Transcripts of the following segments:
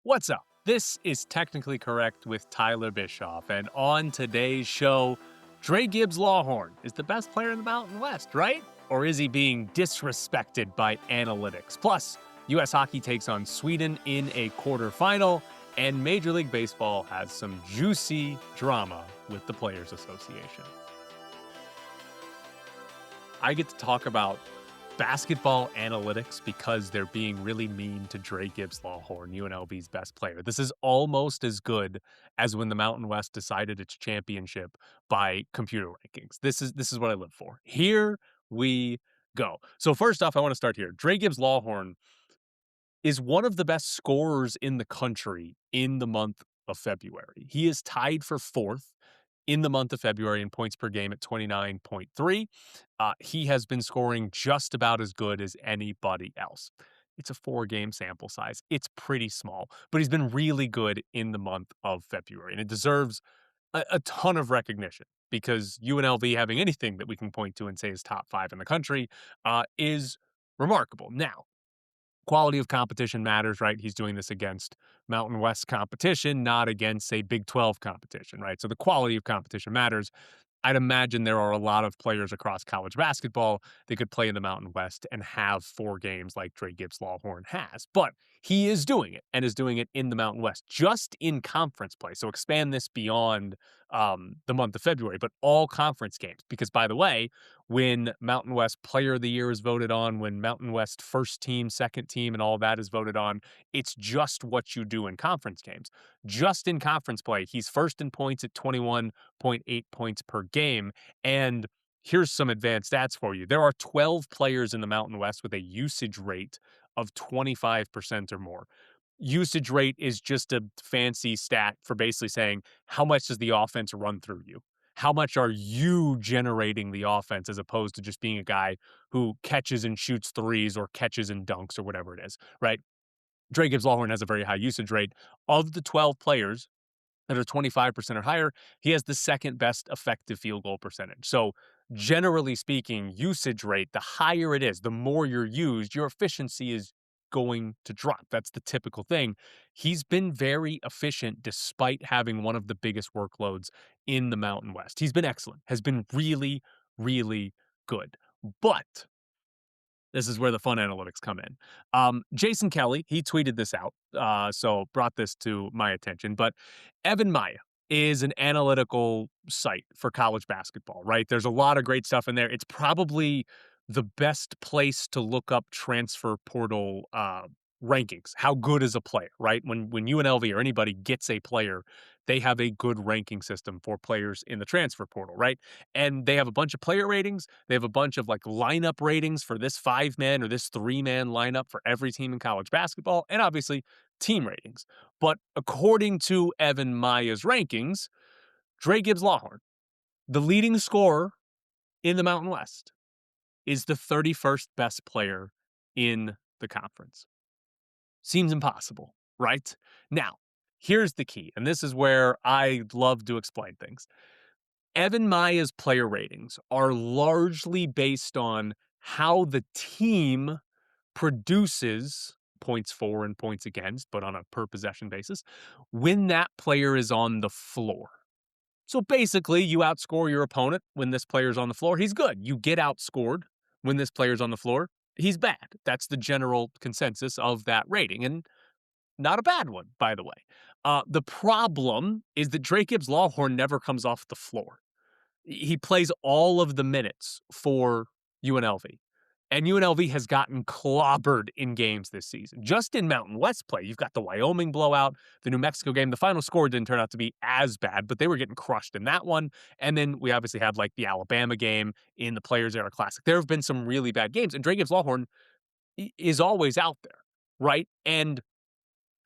What's up? This is Technically Correct with Tyler Bischoff, and on today's show, Dra Gibbs-Lawhorn is the best player in the Mountain West, right? Or is he being disrespected by analytics? Plus, U.S. hockey takes on Sweden in a quarterfinal, and Major League Baseball has some juicy drama with the Players Association. I get to talk about basketball analytics because they're being really mean to Dra Gibbs-Lawhorn, UNLV's best player. This is almost as good as when the Mountain West decided its championship by computer rankings. This is what I live for. Here we go. So first off, I want to start here. Dra Gibbs-Lawhorn is one of the best scorers in the country in the month of February. He is tied for fourth in the month of February in points per game at 29.3. He has been scoring just about as good as anybody else. It's a 4-game sample size. It's pretty small, but he's been really good in the month of February, and it deserves a ton of recognition because UNLV having anything that we can point to and say is top 5 in the country is remarkable. Now, quality of competition matters, right? He's doing this against Mountain West competition, not against, say, Big 12 competition, right? So the quality of competition matters. I'd imagine there are a lot of players across college basketball that could play in the Mountain West and have 4 games like Dra Gibbs-Lawhorn has. But he is doing it and is doing it in the Mountain West, just in conference play. So expand this beyond the month of February, but all conference games. Because, by the way, when Mountain West Player of the Year is voted on, when Mountain West first team, second team, and all that is voted on, it's just what you do in conference games. Just in conference play, he's first in points at 21.8 points per game. And here's some advanced stats for you. There are 12 players in the Mountain West with a usage rate of 25% or more. Usage rate is just a fancy stat for basically saying how much does the offense run through you? How much are you generating the offense as opposed to just being a guy who catches and shoots threes or catches and dunks or whatever it is, right? Dra Gibbs-Lawhorn has a very high usage rate. Of the 12 players that are 25% or higher, he has the second best effective field goal percentage. So generally speaking, usage rate, the higher it is, the more you're used, your efficiency is going to drop. That's the typical thing. He's been very efficient despite having one of the biggest workloads in the Mountain West. He's been excellent, has been really, really good. But this is where the fun analytics come in. Jason Kelly, he tweeted this out, so brought this to my attention. But Evan Maya is an analytical site for college basketball, right? There's a lot of great stuff in there. It's probably the best place to look up transfer portal rankings. How good is a player, right? When UNLV or anybody gets a player, they have a good ranking system for players in the transfer portal, right? And they have a bunch of player ratings. They have a bunch of like lineup ratings for this 5-man or this 3-man lineup for every team in college basketball, and obviously team ratings. But according to Evan Maya's rankings, Dra Gibbs-Lawhorn, the leading scorer in the Mountain West, is the 31st best player in the conference. Seems impossible, right? Now, here's the key, and this is where I love to explain things. Evan Maya's player ratings are largely based on how the team produces points for and points against, but on a per possession basis, when that player is on the floor. So basically, you outscore your opponent when this player's on the floor. He's good. You get outscored when this player's on the floor. He's bad. That's the general consensus of that rating. And not a bad one, by the way. The problem is that Dra Gibbs-Lawhorn never comes off the floor. He plays all of the minutes for UNLV. And UNLV has gotten clobbered in games this season. Just in Mountain West play, you've got the Wyoming blowout, the New Mexico game. The final score didn't turn out to be as bad, but they were getting crushed in that one. And then we obviously had like the Alabama game in the Players Era Classic. There have been some really bad games, and Dra Gibbs-Lawhorn is always out there, right? And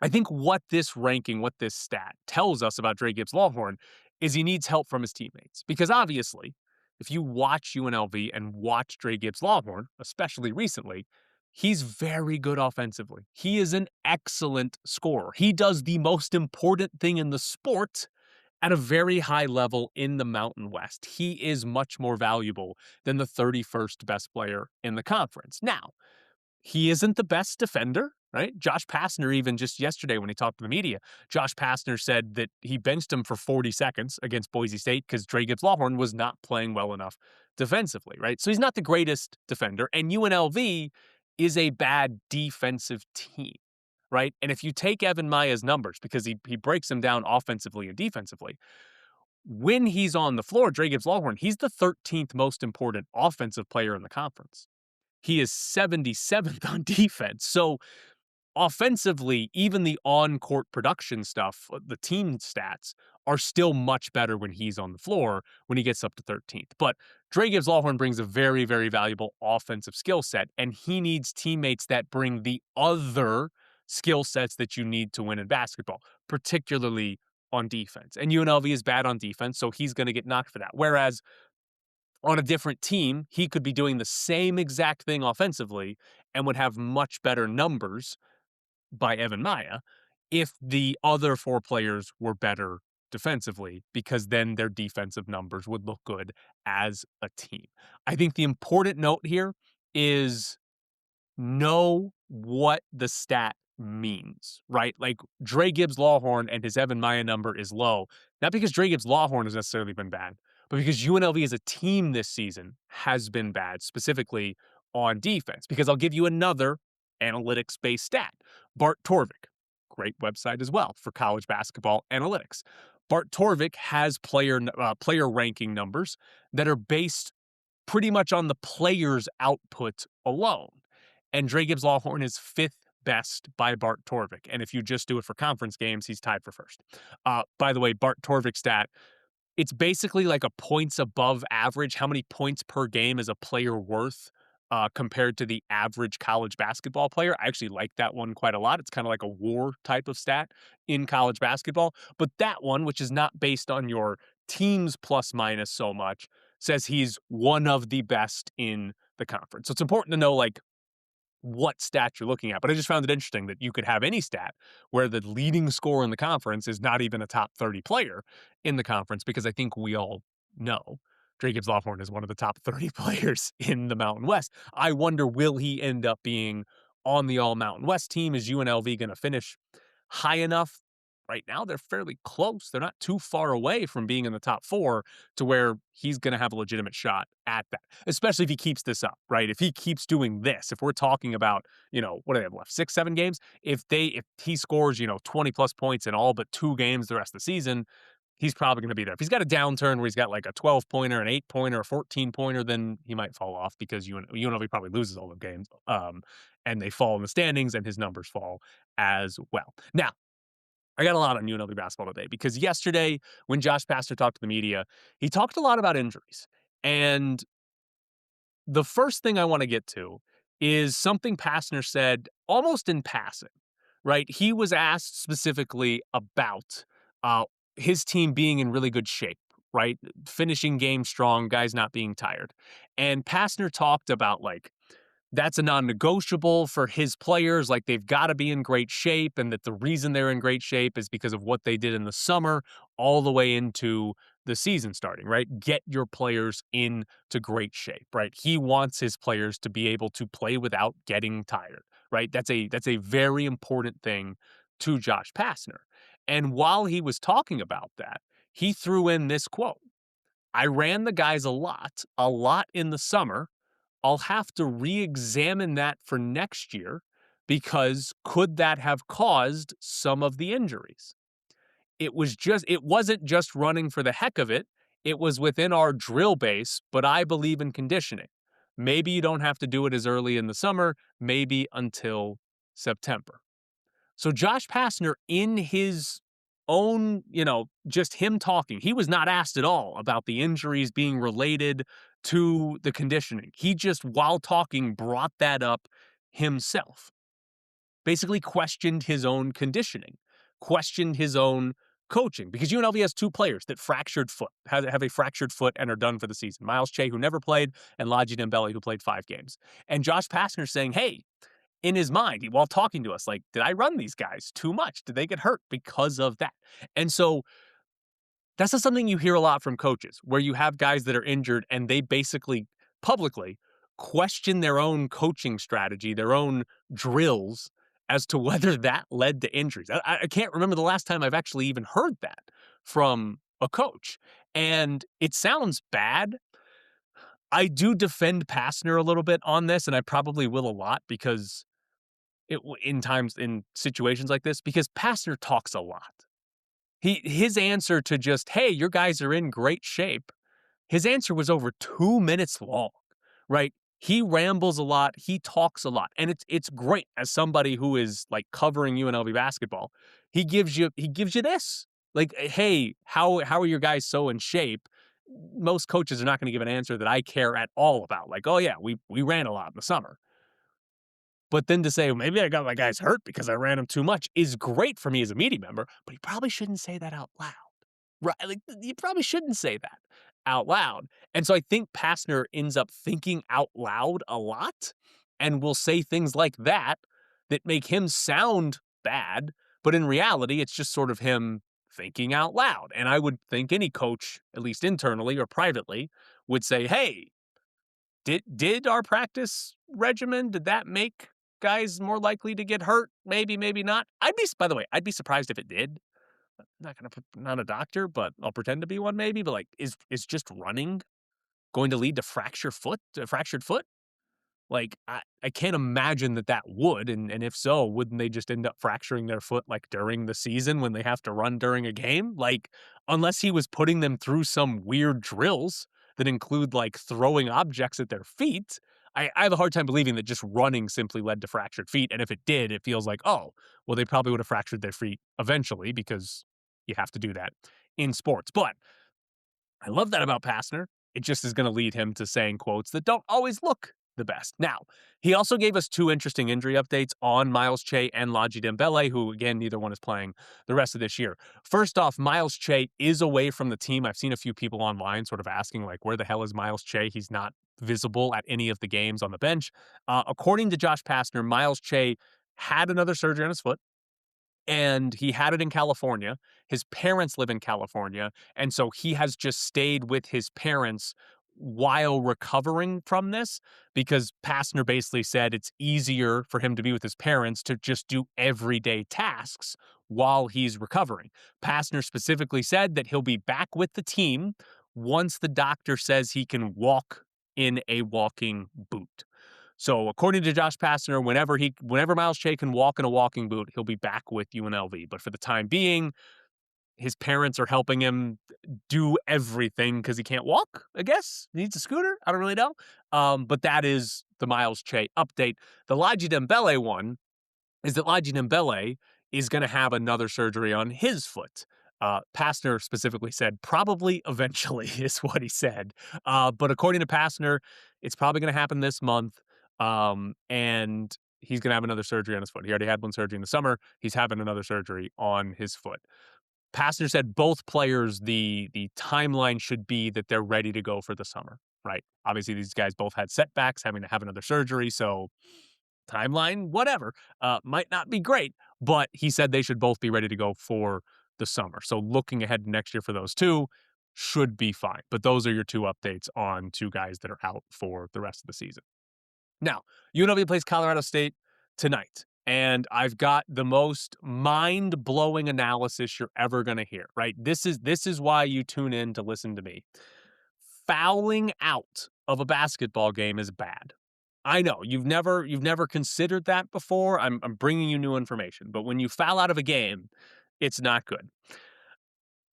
I think what this ranking, what this stat tells us about Dra Gibbs-Lawhorn is he needs help from his teammates. Because obviously, if you watch UNLV and watch Dra Gibbs-Lawhorn, especially recently, he's very good offensively. He is an excellent scorer. He does the most important thing in the sport at a very high level in the Mountain West. He is much more valuable than the 31st best player in the conference. Now, he isn't the best defender. right? Josh Pastner, even just yesterday when he talked to the media, Josh Pastner said that he benched him for 40 seconds against Boise State because Dra Gibbs-Lawhorn was not playing well enough defensively, right? So he's not the greatest defender, and UNLV is a bad defensive team, right? And if you take Evan Maya's numbers, because he breaks them down offensively and defensively, when he's on the floor, Dra Gibbs-Lawhorn, he's the 13th most important offensive player in the conference. He is 77th on defense. So offensively, even the on-court production stuff, the team stats, are still much better when he's on the floor when he gets up to 13th. But Dra Gibbs-Lawhorn brings a very, very valuable offensive skill set, and he needs teammates that bring the other skill sets that you need to win in basketball, particularly on defense. And UNLV is bad on defense, so he's going to get knocked for that. Whereas on a different team, he could be doing the same exact thing offensively and would have much better numbers by Evan Maya if the other four players were better defensively, because then their defensive numbers would look good as a team. I think the important note here is know what the stat means, right? Like Dra Gibbs-Lawhorn and his Evan Maya number is low, not because Dra Gibbs-Lawhorn has necessarily been bad, but because UNLV as a team this season has been bad, specifically on defense. Because I'll give you another analytics-based stat. Bart Torvik, great website as well for college basketball analytics. Bart Torvik has player ranking numbers that are based pretty much on the player's output alone. And Dra Gibbs-Lawhorn is fifth best by Bart Torvik. And if you just do it for conference games, he's tied for first. By the way, Bart Torvik's stat, it's basically like a points above average. How many points per game is a player worth compared to the average college basketball player? I actually like that one quite a lot. It's kind of like a WAR type of stat in college basketball. But that one, which is not based on your team's plus minus so much, says he's one of the best in the conference. So it's important to know like what stat you're looking at. But I just found it interesting that you could have any stat where the leading scorer in the conference is not even a top 30 player in the conference, because I think we all know Dra Gibbs-Lawhorn is one of the top 30 players in the Mountain West. I wonder, will he end up being on the All Mountain West team? Is UNLV going to finish high enough? Right now, they're fairly close. They're not too far away from being in the top four to where he's going to have a legitimate shot at that, especially if he keeps this up, right? If he keeps doing this, if we're talking about, what do they have left? 6, 7 games? If he scores, 20 plus points in all but 2 games the rest of the season, he's probably going to be there. If he's got a downturn where he's got like a 12-pointer, an 8-pointer, a 14-pointer, then he might fall off because UNLV probably loses all the games, and they fall in the standings and his numbers fall as well. Now, I got a lot on UNLV basketball today because yesterday when Josh Pastner talked to the media, he talked a lot about injuries. And the first thing I want to get to is something Pastner said almost in passing, right? He was asked specifically about his team being in really good shape, right? Finishing games strong, guys not being tired. And Pastner talked about like, that's a non-negotiable for his players. Like they've got to be in great shape, and that the reason they're in great shape is because of what they did in the summer all the way into the season starting, right? Get your players into great shape, right? He wants his players to be able to play without getting tired, right? That's a very important thing to Josh Pastner. And while he was talking about that, he threw in this quote: I ran the guys a lot in the summer. I'll have to re-examine that for next year because could that have caused some of the injuries? It wasn't just running for the heck of it. It was within our drill base, but I believe in conditioning. Maybe you don't have to do it as early in the summer, maybe until September. So Josh Pastner, in his own, just him talking, he was not asked at all about the injuries being related to the conditioning. He just, while talking, brought that up himself. Basically questioned his own conditioning, questioned his own coaching, because UNLV has 2 players that have a fractured foot and are done for the season. Miles Che, who never played, and Laji Dembele, who played 5 games. And Josh Pastner saying, hey, in his mind, while talking to us, like, did I run these guys too much? Did they get hurt because of that? And so that's not something you hear a lot from coaches, where you have guys that are injured and they basically publicly question their own coaching strategy, their own drills, as to whether that led to injuries. I can't remember the last time I've actually even heard that from a coach. And it sounds bad. I do defend Pastner a little bit on this, and I probably will a lot because in situations like this, because Pastner talks a lot. His answer to just, hey, your guys are in great shape. His answer was over 2 minutes long, right? He rambles a lot, he talks a lot, and it's great as somebody who is, like, covering UNLV basketball. He gives you this. Like, "Hey, how are your guys so in shape?" Most coaches are not gonna give an answer that I care at all about, like, "Oh, yeah, we ran a lot in the summer." But then to say, "Well, maybe I got my guys hurt because I ran them too much," is great for me as a media member, but he probably shouldn't say that out loud. Right, like, you probably shouldn't say that out loud, and so I think Pastner ends up thinking out loud a lot and will say things like that, that make him sound bad, but in reality, it's just sort of him thinking out loud, and I would think any coach, at least internally or privately, would say, "Hey, did our practice regimen, did that make guys more likely to get hurt? Maybe, maybe not." By the way, I'd be surprised if it did. Not gonna put not a doctor, but I'll pretend to be one maybe, but, like, is just running going to lead to fractured foot? Like, I can't imagine that that would, and if so, wouldn't they just end up fracturing their foot, like, during the season when they have to run during a game? Like, unless he was putting them through some weird drills that include, like, throwing objects at their feet, I have a hard time believing that just running simply led to fractured feet, and if it did, it feels like, "Oh, well, they probably would have fractured their feet eventually because you have to do that in sports." But I love that about Pastner. It just is going to lead him to saying quotes that don't always look the best. Now, he also gave us two interesting injury updates on Miles Che and Ladji Dembele, who, again, neither one is playing the rest of this year. First off, Miles Che is away from the team. I've seen a few people online sort of asking, like, where the hell is Miles Che? He's not visible at any of the games on the bench. According to Josh Pastner, Miles Che had another surgery on his foot and he had it in California. His parents live in California, and so he has just stayed with his parents while recovering from this because Pastner basically said it's easier for him to be with his parents to just do everyday tasks while he's recovering. Pastner specifically said that he'll be back with the team once the doctor says he can walk in a walking boot. So according to Josh Pastner, whenever Miles Che can walk in a walking boot, he'll be back with UNLV. But for the time being, his parents are helping him do everything because he can't walk, I guess. He needs a scooter. I don't really know. But that is the Miles Che update. The Ladji Dembele one is that Ladji Dembele is going to have another surgery on his foot. Pastner specifically said probably eventually is what he said. But according to Pastner, it's probably going to happen this month. And he's going to have another surgery on his foot. He already had one surgery in the summer. He's having another surgery on his foot. Pastner said both players, the timeline should be that they're ready to go for the summer, right? Obviously, these guys both had setbacks, having to have another surgery. So timeline, whatever, might not be great, but he said they should both be ready to go for the summer. So looking ahead to next year for those two should be fine. But those are your two updates on two guys that are out for the rest of the season. Now, UNLV plays Colorado State tonight, and I've got the most mind-blowing analysis you're ever going to hear, right? This is why you tune in to listen to me. Fouling out of a basketball game is bad. I know you've never considered that before. I'm bringing you new information, but when you foul out of a game, it's not good.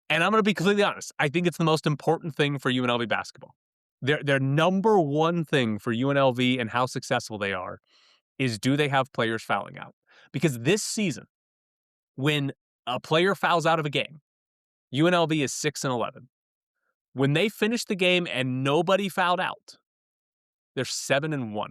And I'm going to be completely honest. I think it's the most important thing for UNLV basketball. Their number one thing for UNLV and how successful they are is, do they have players fouling out? Because this season, when a player fouls out of a game, UNLV is 6-11. When they finish the game and nobody fouled out, they're 7-1.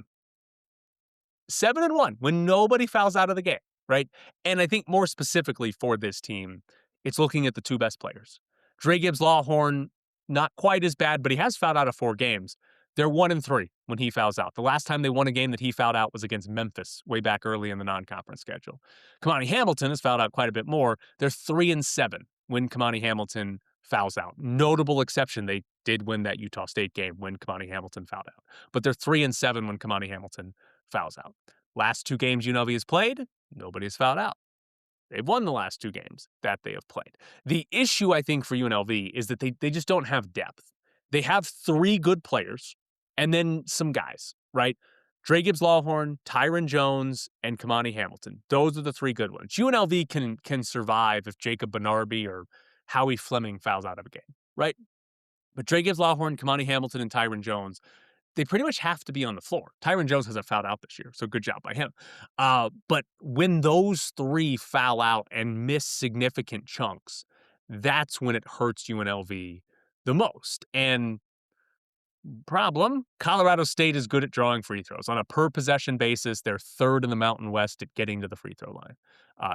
7-1 when nobody fouls out of the game, right? And I think more specifically for this team, it's looking at the two best players. Dra Gibbs-Lawhorn, not quite as bad, but he has fouled out of 4 games. They're 1-3 when he fouls out. The last time they won a game that he fouled out was against Memphis, way back early in the non-conference schedule. Kamani Hamilton has fouled out quite a bit more. They're 3-7 when Kamani Hamilton fouls out. Notable exception, they did win that Utah State game when Kamani Hamilton fouled out. But they're 3-7 when Kamani Hamilton fouls out. Last 2 games UNLV has played, Nobody has fouled out. They've won the last 2 games that they have played. The issue, I think, for UNLV is that they just don't have depth. They have 3 good players and then some guys, right? Dra Gibbs-Lawhorn, Tyron Jones, and Kamani Hamilton. Those are the 3 good ones. UNLV can survive if Jacob Benarby or Howie Fleming fouls out of a game, right? But Dra Gibbs-Lawhorn, Kamani Hamilton, and Tyron Jones, they pretty much have to be on the floor. Tyron Jones hasn't fouled out this year, so good job by him. But when those 3 foul out and miss significant chunks, that's when it hurts UNLV the most. And problem, Colorado State is good at drawing free throws. On a per-possession basis, they're 3rd in the Mountain West at getting to the free throw line.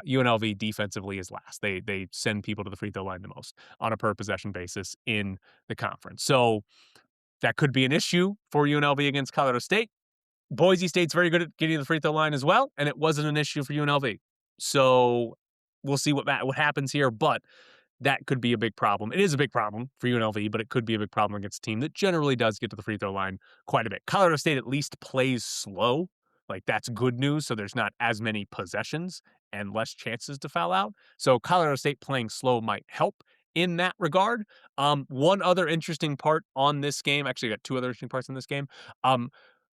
UNLV defensively is last. They send people to the free throw line the most on a per-possession basis in the conference. So that could be an issue for UNLV against Colorado State. Boise State's very good at getting to the free throw line as well, and it wasn't an issue for UNLV. So we'll see what happens here, but that could be a big problem. It is a big problem for UNLV, but it could be a big problem against a team that generally does get to the free throw line quite a bit. Colorado State at least plays slow. Like, that's good news, so there's not as many possessions and less chances to foul out. So Colorado State playing slow might help in that regard. One other interesting part on this game, actually I got 2 other interesting parts in this game.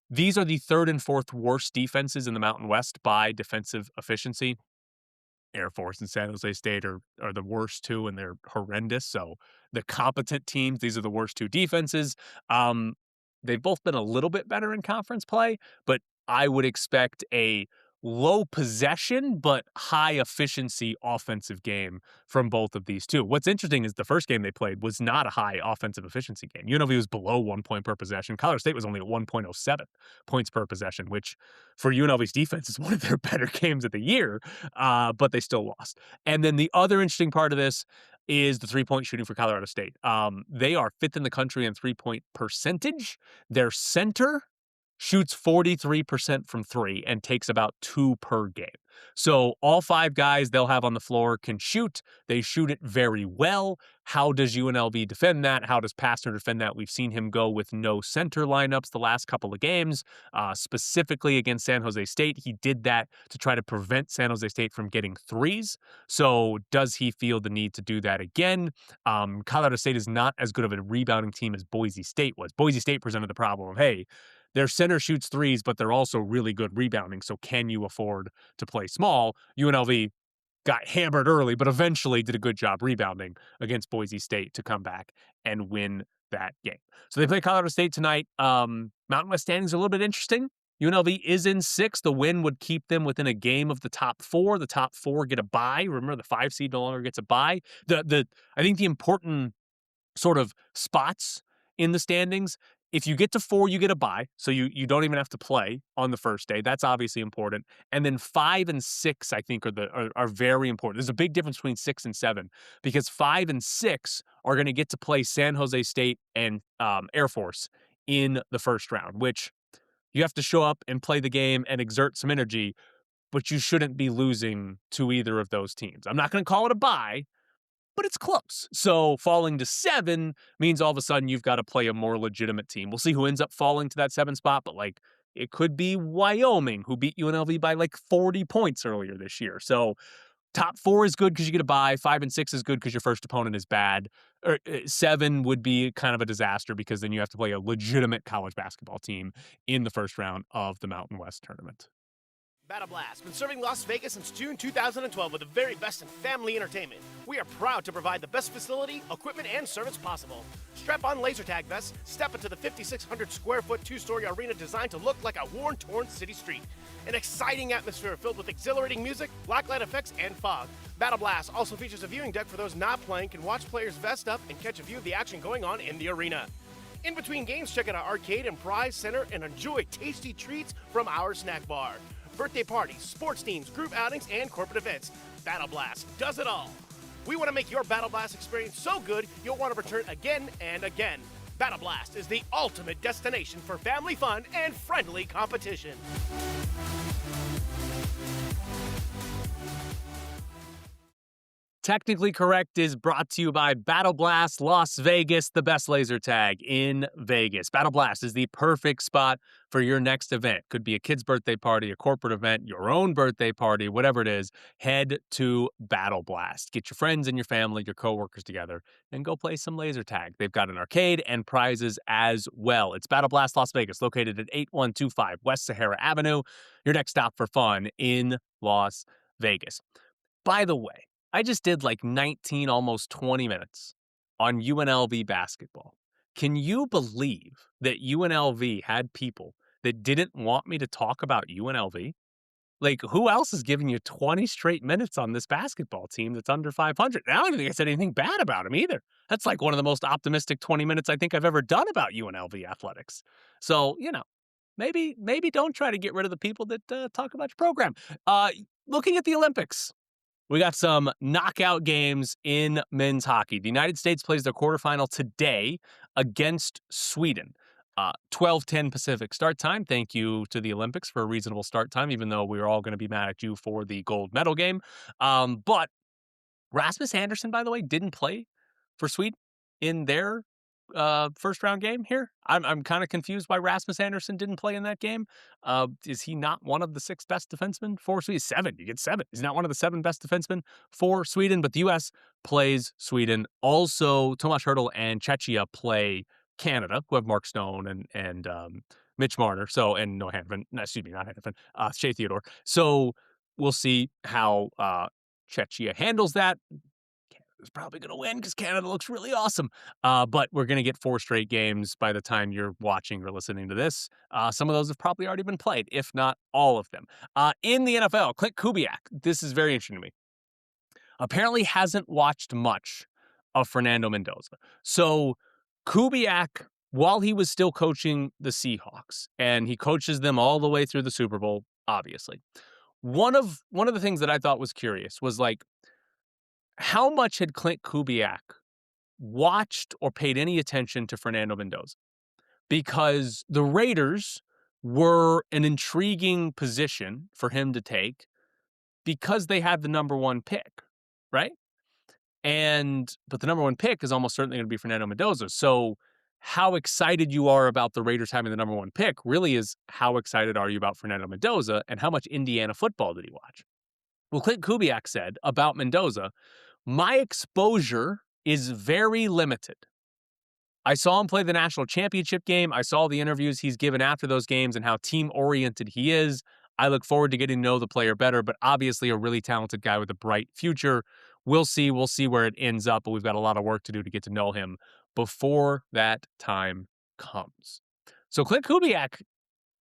These are the 3rd and 4th worst defenses in the Mountain West by defensive efficiency. Air Force and San Jose State are the worst 2, and they're horrendous. So the competent teams, these are the worst 2 defenses. They've both been a little bit better in conference play, but I would expect a low possession but high efficiency offensive game from both of these 2. What's interesting is the first game they played was not a high offensive efficiency game. UNLV was below 1 point per possession. Colorado State was only at 1.07 points per possession, which for UNLV's defense is one of their better games of the year, but they still lost. And then the other interesting part of this is the 3-point shooting for Colorado State. They are 5th in the country in 3-point percentage. Their center shoots 43% from 3 and takes about 2 per game. So all 5 guys they'll have on the floor can shoot. They shoot it very well. How does UNLV defend that? How does Pastner defend that? We've seen him go with no center lineups the last couple of games, specifically against San Jose State. He did that to try to prevent San Jose State from getting threes. So does he feel the need to do that again? Colorado State is not as good of a rebounding team as Boise State was. Boise State presented the problem of, hey, their center shoots threes, but they're also really good rebounding. So can you afford to play small? UNLV got hammered early, but eventually did a good job rebounding against Boise State to come back and win that game. So they play Colorado State tonight. Mountain West standings are a little bit interesting. UNLV is in 6th. The win would keep them within a game of the top 4. The top 4 get a bye. Remember, the 5 seed no longer gets a bye. I think the important sort of spots in the standings, if you get to 4, you get a bye, so you don't even have to play on the first day. That's obviously important. And then 5 and 6, I think, are very important. There's a big difference between 6 and 7 because 5 and 6 are going to get to play San Jose State and Air Force in the first round, which you have to show up and play the game and exert some energy, but you shouldn't be losing to either of those teams. I'm not going to call it a bye, but it's close. So falling to 7 means all of a sudden you've got to play a more legitimate team. We'll see who ends up falling to that 7 spot, but it could be Wyoming, who beat UNLV by 40 points earlier this year. So top 4 is good because you get a bye. 5 and 6 is good because your first opponent is bad. 7 would be kind of a disaster because then you have to play a legitimate college basketball team in the first round of the Mountain West tournament. Battle Blast, been serving Las Vegas since June 2012 with the very best in family entertainment. We are proud to provide the best facility, equipment, and service possible. Strap on laser tag vests, step into the 5,600 square foot 2-story arena designed to look like a worn-torn city street. An exciting atmosphere filled with exhilarating music, blacklight effects, and fog. Battle Blast also features a viewing deck for those not playing can watch players vest up and catch a view of the action going on in the arena. In between games, check out our arcade and prize center and enjoy tasty treats from our snack bar. Birthday parties, sports teams, group outings, and corporate events. Battle Blast does it all. We want to make your Battle Blast experience so good you'll want to return again and again. Battle Blast is the ultimate destination for family fun and friendly competition. Technically Correct is brought to you by Battle Blast Las Vegas, the best laser tag in Vegas. Battle Blast is the perfect spot for your next event. Could be a kid's birthday party, a corporate event, your own birthday party, whatever it is. Head to Battle Blast. Get your friends and your family, your coworkers together, and go play some laser tag. They've got an arcade and prizes as well. It's Battle Blast Las Vegas, located at 8125 West Sahara Avenue. Your next stop for fun in Las Vegas. By the way, I just did like 19, almost 20 minutes on UNLV basketball. Can you believe that UNLV had people that didn't want me to talk about UNLV? Like, who else is giving you 20 straight minutes on this basketball team that's under 500? And I don't think I said anything bad about him either. That's like one of the most optimistic 20 minutes I think I've ever done about UNLV athletics. So, maybe don't try to get rid of the people that talk about your program. Looking at the Olympics. We got some knockout games in men's hockey. The United States plays their quarterfinal today against Sweden. 12:10 Pacific start time. Thank you to the Olympics for a reasonable start time, even though we are all going to be mad at you for the gold medal game. But Rasmus Anderson, by the way, didn't play for Sweden in their first round game here. I'm kind of confused why Rasmus Anderson didn't play in that game. Is he not one of the 6 best defensemen for Sweden? 7. You get 7. He's not one of the 7 best defensemen for Sweden, but the U.S. plays Sweden. Also, Tomas Hertl and Czechia play Canada, who have Mark Stone and Mitch Marner. So, and no Hanifin, no, excuse me, not Hanifin, Shea Theodore. So we'll see how Czechia handles that. Canada's probably going to win because Canada looks really awesome. But we're going to get 4 straight games by the time you're watching or listening to this. Some of those have probably already been played, if not all of them. In the NFL, Clint Kubiak, this is very interesting to me, apparently hasn't watched much of Fernando Mendoza. So Kubiak, while he was still coaching the Seahawks, and he coaches them all the way through the Super Bowl, obviously, one of the things that I thought was curious was like, how much had Clint Kubiak watched or paid any attention to Fernando Mendoza? Because the Raiders were an intriguing position for him to take because they had the number 1 pick, right? But the number 1 pick is almost certainly going to be Fernando Mendoza. So how excited you are about the Raiders having the number 1 pick really is how excited are you about Fernando Mendoza and how much Indiana football did he watch? Well, Clint Kubiak said about Mendoza, my exposure is very limited. I saw him play the national championship game. I saw the interviews he's given after those games and how team-oriented he is. I look forward to getting to know the player better, but obviously a really talented guy with a bright future. We'll see where it ends up, but we've got a lot of work to do to get to know him before that time comes. So Clint Kubiak,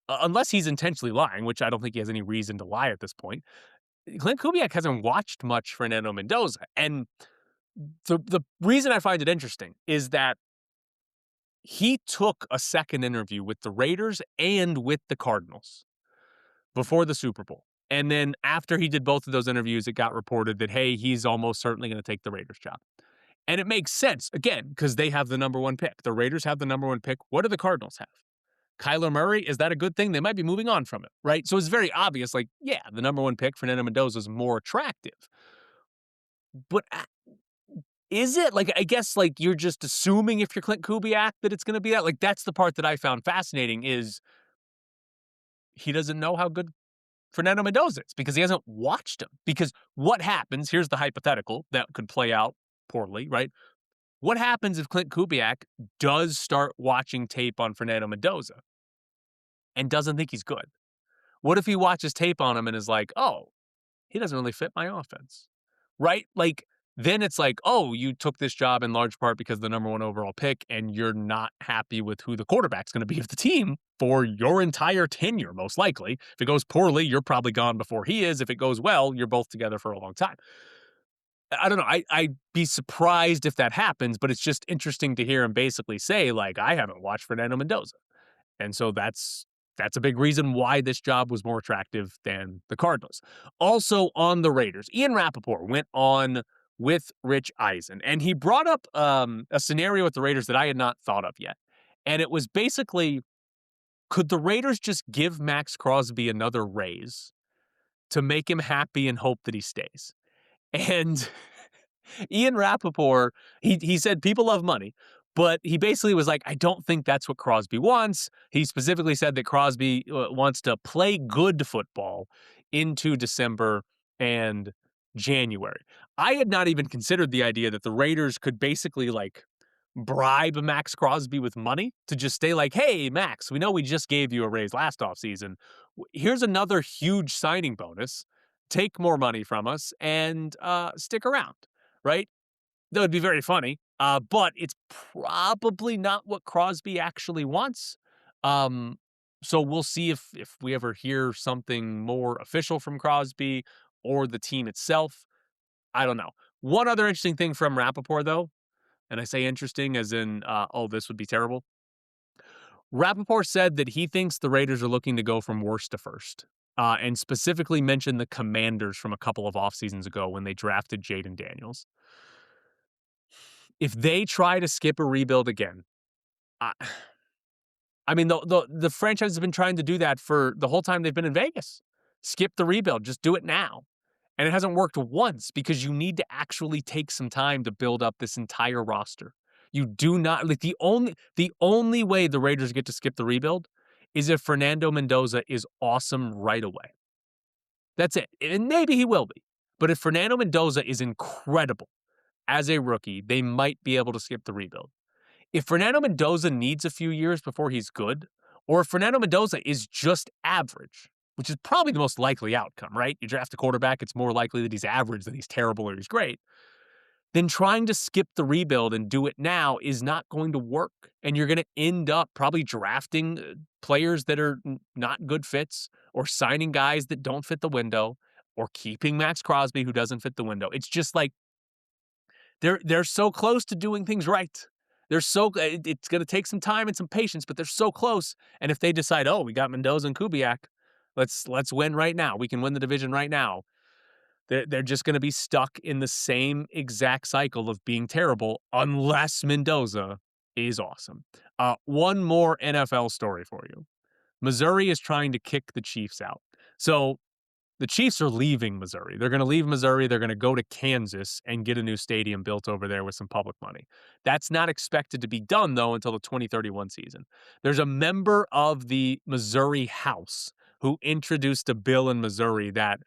unless he's intentionally lying, which I don't think he has any reason to lie at this point, Clint Kubiak hasn't watched much Fernando Mendoza. And the reason I find it interesting is that he took a second interview with the Raiders and with the Cardinals before the Super Bowl. And then after he did both of those interviews, it got reported that, hey, he's almost certainly going to take the Raiders job. And it makes sense, again, because they have the number 1 pick. The Raiders have the number 1 pick. What do the Cardinals have? Kyler Murray, is that a good thing? They might be moving on from it, right? So it's very obvious, like, yeah, the number 1 pick, Fernando Mendoza, is more attractive. But is it? Like, I guess, like, you're just assuming if you're Clint Kubiak that it's going to be that. Like, that's the part that I found fascinating is he doesn't know how good Fernando Mendoza is because he hasn't watched him. Because what happens, here's the hypothetical that could play out poorly, right? What happens if Clint Kubiak does start watching tape on Fernando Mendoza and doesn't think he's good? What if he watches tape on him and is like, oh, he doesn't really fit my offense, right? Like, then it's like, oh, you took this job in large part because of the number 1 overall pick and you're not happy with who the quarterback's going to be of the team for your entire tenure, most likely. If it goes poorly, you're probably gone before he is. If it goes well, you're both together for a long time. I don't know. I'd be surprised if that happens, but it's just interesting to hear him basically say, like, I haven't watched Fernando Mendoza. And so that's a big reason why this job was more attractive than the Cardinals. Also on the Raiders, Ian Rappaport went on with Rich Eisen, and he brought up a scenario with the Raiders that I had not thought of yet. And it was basically, could the Raiders just give Max Crosby another raise to make him happy and hope that he stays? And Ian Rappaport, he said people love money, but he basically was like, I don't think that's what Crosby wants. He specifically said that Crosby wants to play good football into December and January. I had not even considered the idea that the Raiders could basically like bribe Max Crosby with money to just stay like, hey, Max, we know we just gave you a raise last offseason. Here's another huge signing bonus. Take more money from us and stick around, right? That would be very funny, but it's probably not what Crosby actually wants. Um, so we'll see if we ever hear something more official from Crosby or the team itself. I don't know. One other interesting thing from Rappaport, though, and I say interesting as in, oh, this would be terrible. Rappaport said that he thinks the Raiders are looking to go from worst to first, and specifically mentioned the Commanders from a couple of off seasons ago when they drafted Jaden Daniels. If they try to skip a rebuild again, I, I mean, the franchise has been trying to do that for the whole time they've been in Vegas. Skip the rebuild, just do it now. And it hasn't worked once because you need to actually take some time to build up this entire roster. You do not like the only way the Raiders get to skip the rebuild is if Fernando Mendoza is awesome right away. That's it. And maybe he will be. But if Fernando Mendoza is incredible as a rookie, they might be able to skip the rebuild. If Fernando Mendoza needs a few years before he's good, or if Fernando Mendoza is just average, which is probably the most likely outcome, right? You draft a quarterback, it's more likely that he's average than he's terrible or he's great. Then trying to skip the rebuild and do it now is not going to work. And you're going to end up probably drafting players that are not good fits or signing guys that don't fit the window or keeping Max Crosby who doesn't fit the window. It's just like they're so close to doing things right. It's going to take some time and some patience, but they're so close. And if they decide, oh, we got Mendoza and Kubiak, let's win right now. We can win the division right now. They're just going to be stuck in the same exact cycle of being terrible unless Mendoza is awesome. One more NFL story for you. Missouri is trying to kick the Chiefs out. So the Chiefs are leaving Missouri. They're going to leave Missouri. They're going to go to Kansas and get a new stadium built over there with some public money. That's not expected to be done, though, until the 2031 season. There's a member of the Missouri House who introduced a bill in Missouri that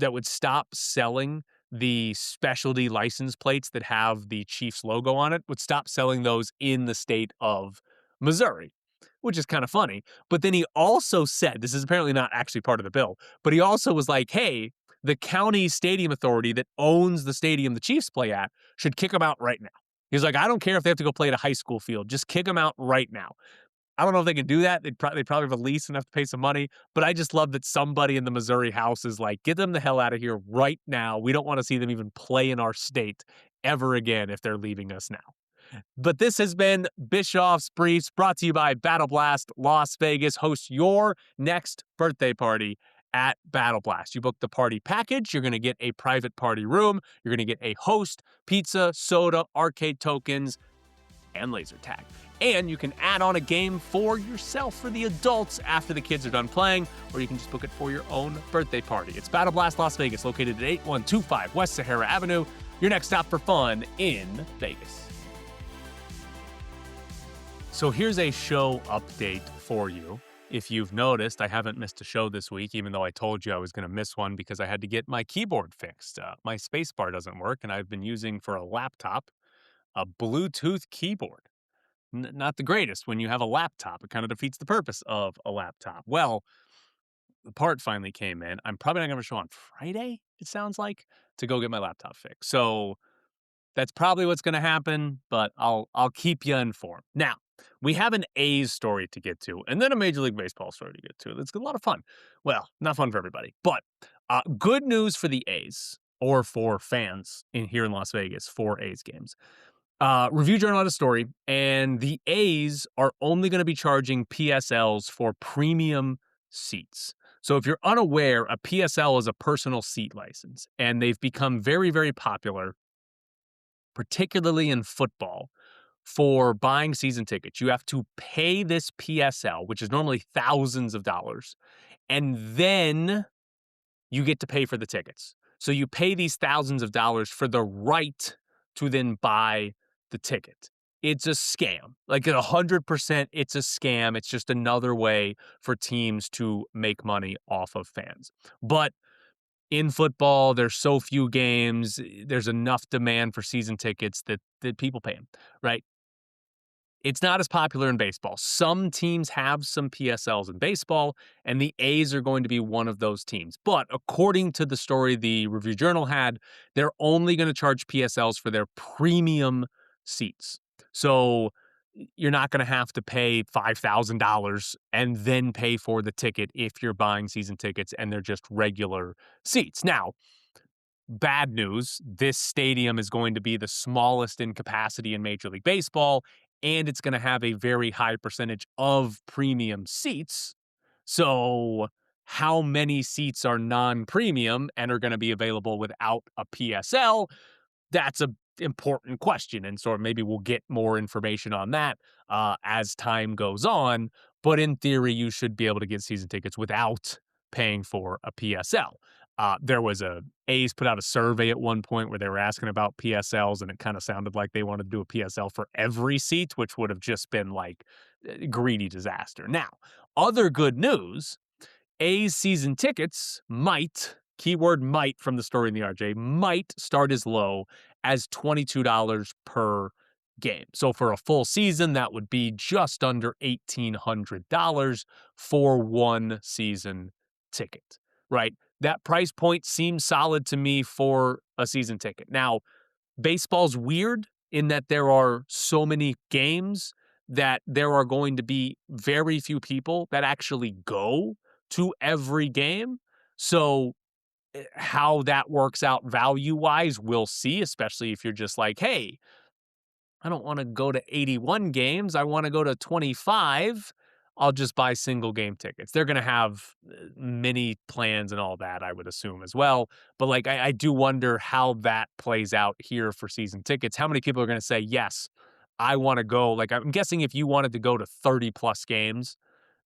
would stop selling the specialty license plates that have the Chiefs logo on it, would stop selling those in the state of Missouri, which is kind of funny. But then he also said, this is apparently not actually part of the bill, but he also was like, hey, the county stadium authority that owns the stadium the Chiefs play at should kick them out right now. He's like, I don't care if they have to go play at a high school field. Just kick them out right now. I don't know if they can do that. They'd probably have a lease and have to pay some money. But I just love that somebody in the Missouri House is like, get them the hell out of here right now. We don't want to see them even play in our state ever again if they're leaving us now. But this has been Bischoff's Briefs, brought to you by Battle Blast Las Vegas. Host your next birthday party at Battle Blast. You book the party package, you're going to get a private party room, you're going to get a host, pizza, soda, arcade tokens, and laser tag. And you can add on a game for yourself for the adults after the kids are done playing, or you can just book it for your own birthday party. It's Battle Blast Las Vegas, located at 8125 West Sahara Avenue, your next stop for fun in Vegas. So here's a show update for you. If you've noticed, I haven't missed a show this week, even though I told you I was going to miss one because I had to get my keyboard fixed. My spacebar doesn't work, and I've been using for a laptop a Bluetooth keyboard. Not the greatest when you have a laptop. It kind of defeats the purpose of a laptop. Well, the part finally came in. I'm probably not going to have a show on Friday, it sounds like, to go get my laptop fixed. So that's probably what's going to happen, but I'll keep you informed. Now, we have an A's story to get to, and then a Major League Baseball story to get to. That's a lot of fun. Well, not fun for everybody, but good news for the A's, or for fans here in Las Vegas for A's games. Review Journal had a story, and the A's are only going to be charging PSLs for premium seats. So if you're unaware, a PSL is a personal seat license, and they've become very, very popular, particularly in football, for buying season tickets. You have to pay this PSL, which is normally thousands of dollars, and then you get to pay for the tickets. So you pay these thousands of dollars for the right to then buy the ticket. It's a scam. Like, at 100%, it's a scam. It's just another way for teams to make money off of fans. But in football, there's so few games, there's enough demand for season tickets that people pay them, right? It's not as popular in baseball. Some teams have some PSLs in baseball, and the A's are going to be one of those teams. But according to the story the Review Journal had, they're only going to charge PSLs for their premium seats. So you're not going to have to pay $5,000 and then pay for the ticket if you're buying season tickets and they're just regular seats. Now, bad news, this stadium is going to be the smallest in capacity in Major League Baseball, and it's going to have a very high percentage of premium seats. So, how many seats are non-premium and are going to be available without a PSL? That's a important question, and so maybe we'll get more information on that as time goes on. But in theory, you should be able to get season tickets without paying for a PSL. There was A's put out a survey at one point where they were asking about PSLs, and it kind of sounded like they wanted to do a PSL for every seat, which would have just been like greedy disaster. Now, other good news, A's season tickets might, keyword might from the story in the RJ, might start as low as $22 per game. So for a full season, that would be just under $1,800 for one season ticket, right? That price point seems solid to me for a season ticket. Now, baseball's weird in that there are so many games that there are going to be very few people that actually go to every game. So how that works out value-wise, we'll see, especially if you're just like, hey, I don't want to go to 81 games. I want to go to 25. I'll just buy single game tickets. They're going to have mini plans and all that, I would assume as well. But like, I do wonder how that plays out here for season tickets. How many people are going to say, yes, I want to go? Like, I'm guessing if you wanted to go to 30 plus games,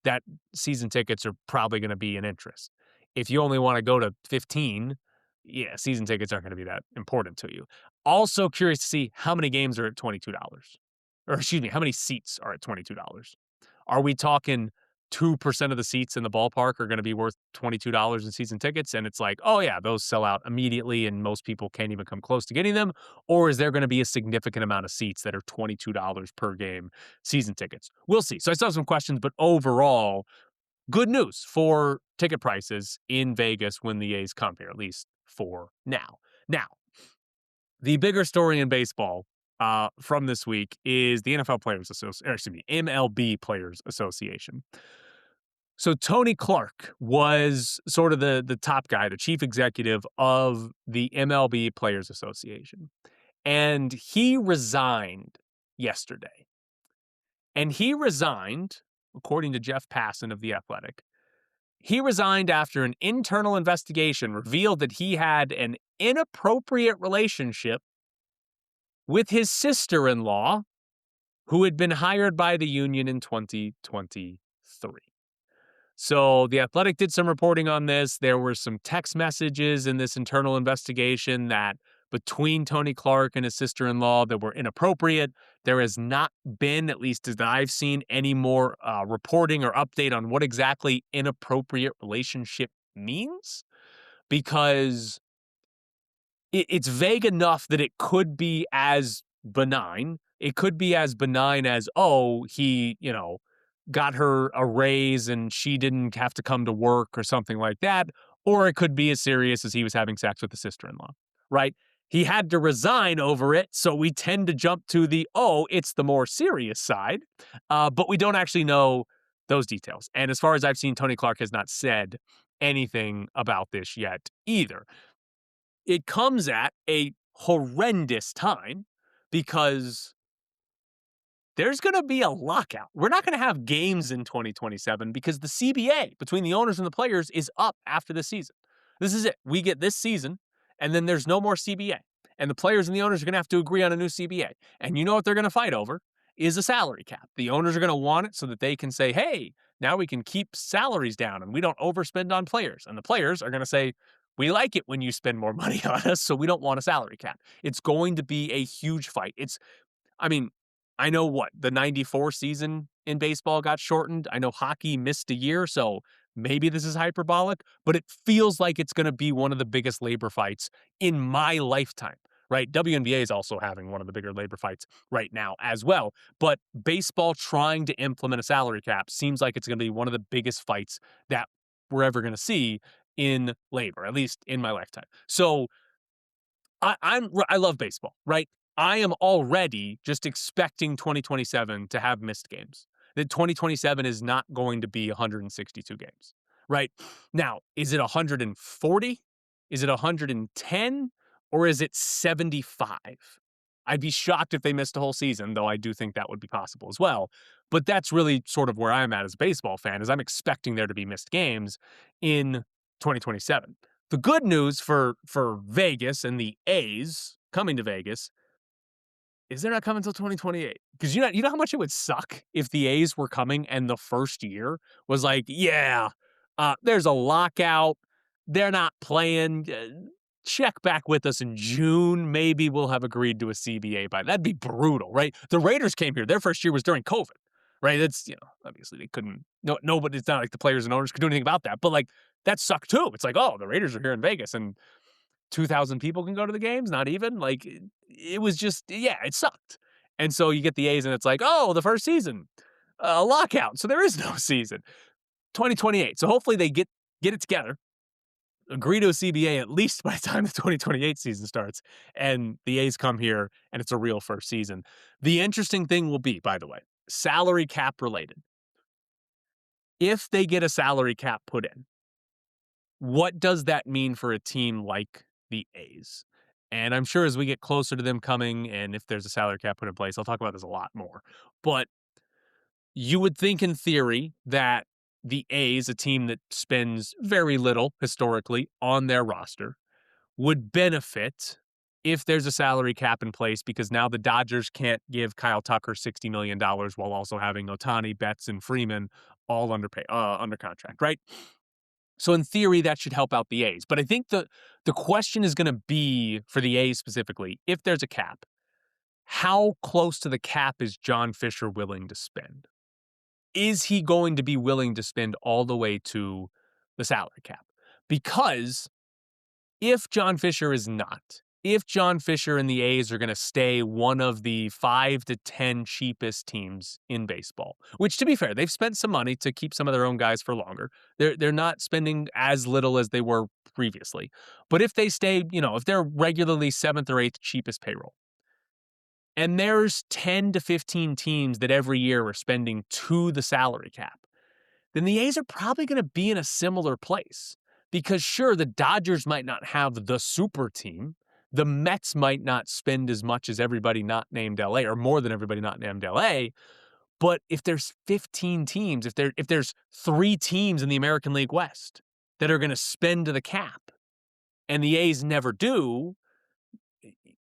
that season tickets are probably going to be an interest. If you only want to go to 15, yeah, season tickets aren't going to be that important to you. Also curious to see how many games are at $22. Or excuse me, how many seats are at $22? Are we talking 2% of the seats in the ballpark are going to be worth $22 in season tickets? And it's like, oh yeah, those sell out immediately and most people can't even come close to getting them. Or is there going to be a significant amount of seats that are $22 per game season tickets? We'll see. So I still have some questions, but overall, good news for ticket prices in Vegas when the A's come here, at least for now. Now, the bigger story in baseball from this week is the NFL Players Association, or excuse me, MLB Players Association. So Tony Clark was sort of the top guy, the chief executive of the MLB Players Association. And he resigned yesterday. And he resigned, according to Jeff Passan of The Athletic, he resigned after an internal investigation revealed that he had an inappropriate relationship with his sister-in-law, who had been hired by the union in 2023. So The Athletic did some reporting on this. There were some text messages in this internal investigation that between Tony Clark and his sister-in-law that were inappropriate. There has not been, at least as I've seen, any more reporting or update on what exactly inappropriate relationship means, because it's vague enough that it could be as benign. It could be as benign as, oh, he, got her a raise and she didn't have to come to work or something like that. Or it could be as serious as he was having sex with the sister-in-law, right? He had to resign over it, so we tend to jump to it's the more serious side, but we don't actually know those details. And as far as I've seen, Tony Clark has not said anything about this yet either. It comes at a horrendous time because there's going to be a lockout. We're not going to have games in 2027 because the CBA between the owners and the players is up after the season. This is it. We get this season, and then there's no more CBA. And the players and the owners are going to have to agree on a new CBA. And you know what they're going to fight over is a salary cap. The owners are going to want it so that they can say, hey, now we can keep salaries down and we don't overspend on players. And the players are going to say, we like it when you spend more money on us, so we don't want a salary cap. It's going to be a huge fight. I mean, I know what the 94 season in baseball got shortened. I know hockey missed a year, so maybe this is hyperbolic, but it feels like it's going to be one of the biggest labor fights in my lifetime, right? WNBA is also having one of the bigger labor fights right now as well. But baseball trying to implement a salary cap seems like it's going to be one of the biggest fights that we're ever going to see in labor, at least in my lifetime. So I love baseball, right? I am already just expecting 2027 to have missed games. That 2027 is not going to be 162 games, right? Now, is it 140? Is it 110? Or is it 75? I'd be shocked if they missed a whole season, though I do think that would be possible as well. But that's really sort of where I'm at as a baseball fan, is I'm expecting there to be missed games in 2027. The good news for Vegas and the A's coming to Vegas is they're not coming until 2028. Because you know how much it would suck if the A's were coming and the first year was like, yeah, there's a lockout. They're not playing. Check back with us in June. Maybe we'll have agreed to a CBA by that'd be brutal, right? The Raiders came here. Their first year was during COVID, right? That's, obviously they couldn't, no, but it's not like the players and owners could do anything about that. But like, that sucked too. It's like, oh, the Raiders are here in Vegas and 2,000 people can go to the games, not even. Like, it was just, yeah, it sucked. And so you get the A's and it's like, oh, the first season, a lockout. So there is no season. 2028. So hopefully they get it together, agree to a CBA at least by the time the 2028 season starts, and the A's come here and it's a real first season. The interesting thing will be, by the way, salary cap related. If they get a salary cap put in, what does that mean for a team like the A's? And I'm sure as we get closer to them coming, and if there's a salary cap put in place, I'll talk about this a lot more. But you would think in theory that the A's, a team that spends very little historically on their roster, would benefit if there's a salary cap in place, because now the Dodgers can't give Kyle Tucker $60 million while also having Ohtani, Betts, and Freeman all under contract, right? So in theory, that should help out the A's. But I think the question is going to be, for the A's specifically, if there's a cap, how close to the cap is John Fisher willing to spend? Is he going to be willing to spend all the way to the salary cap? Because if John Fisher is not, if John Fisher and the A's are going to stay one of the 5 to 10 cheapest teams in baseball, which, to be fair, they've spent some money to keep some of their own guys for longer. They're not spending as little as they were previously. But if they stay, if they're regularly 7th or 8th cheapest payroll, and there's 10 to 15 teams that every year are spending to the salary cap, then the A's are probably going to be in a similar place. Because sure, the Dodgers might not have the super team. The Mets might not spend as much as everybody not named LA, or more than everybody not named LA. But if there's 15 teams, if there's 3 teams in the American League West that are going to spend to the cap, and the A's never do,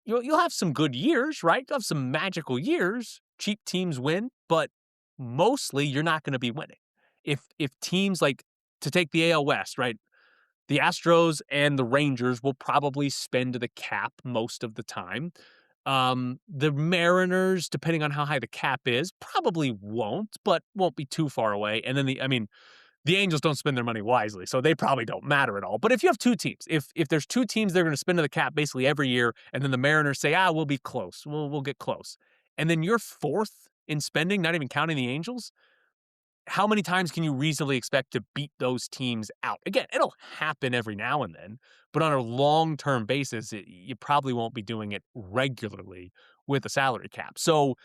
you'll have some good years, right? You'll have some magical years. Cheap teams win, but mostly you're not going to be winning. If teams like, to take the AL West, right? The Astros and the Rangers will probably spend to the cap most of the time. The Mariners, depending on how high the cap is, probably won't be too far away. And then the Angels don't spend their money wisely, so they probably don't matter at all. But if you have 2 teams, if there's 2 teams they're going to spend to the cap basically every year, and then the Mariners say, we'll be close, we'll get close, and then you're 4th in spending, not even counting the Angels, how many times can you reasonably expect to beat those teams out? Again, it'll happen every now and then, but on a long-term basis, you probably won't be doing it regularly with a salary cap. So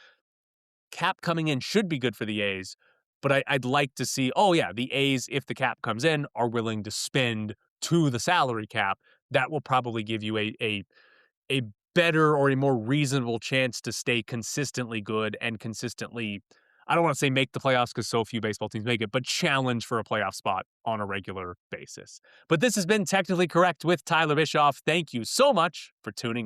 cap coming in should be good for the A's, but I'd like to see, the A's, if the cap comes in, are willing to spend to the salary cap. That will probably give you a better or a more reasonable chance to stay consistently good and consistently, I don't want to say make the playoffs because so few baseball teams make it, but challenge for a playoff spot on a regular basis. But this has been Technically Correct with Tyler Bischoff. Thank you so much for tuning in.